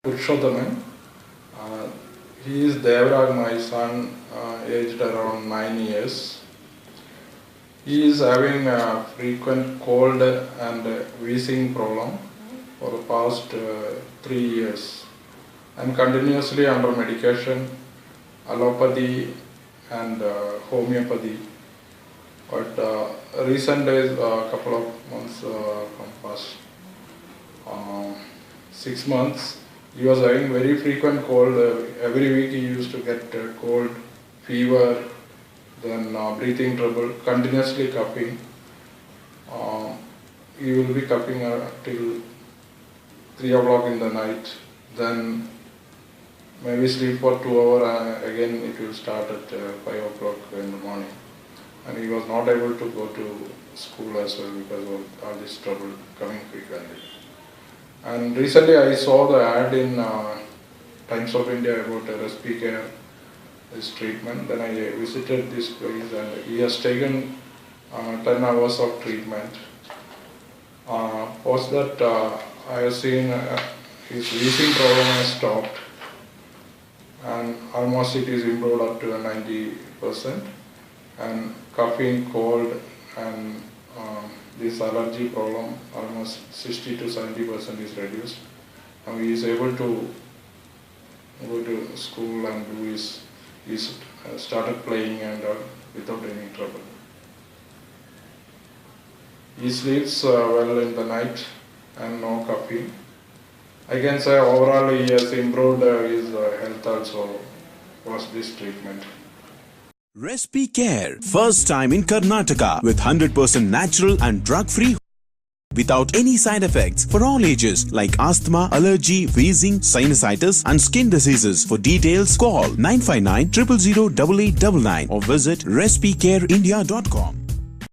Purushothaman. Uh, he is Devrag, my son, aged around 9 years. He is having a frequent cold and wheezing problem for the past 3 years. I'm continuously under medication, allopathy and homeopathy. But recent days, a couple of months from past 6 months, he was having very frequent cold. Every week he used to get cold, fever, then breathing trouble, continuously coughing. He will be coughing till 3 o'clock in the night. Then maybe sleep for 2 hours. Again it will start at 5 o'clock in the morning. And he was not able to go to school as well because of all this trouble coming frequently. And recently I saw the ad in Times of India about Respicare, this treatment. Then I visited this place and he has taken 10 hours of treatment. Post that I have seen his wheezing problem has stopped and almost it is improved up to 90%. And coughing, cold and this allergy problem almost 60 to 70% is reduced. Now he is able to go to school and do his started playing and without any trouble. He sleeps well in the night and no coughing. I can say overall he has improved his health also post this treatment. Respicare, first time in Karnataka with 100% natural and drug-free without any side effects for all ages like asthma, allergy, wheezing, sinusitis and skin diseases. For details, call 959 000 8899 or visit respicareindia.com.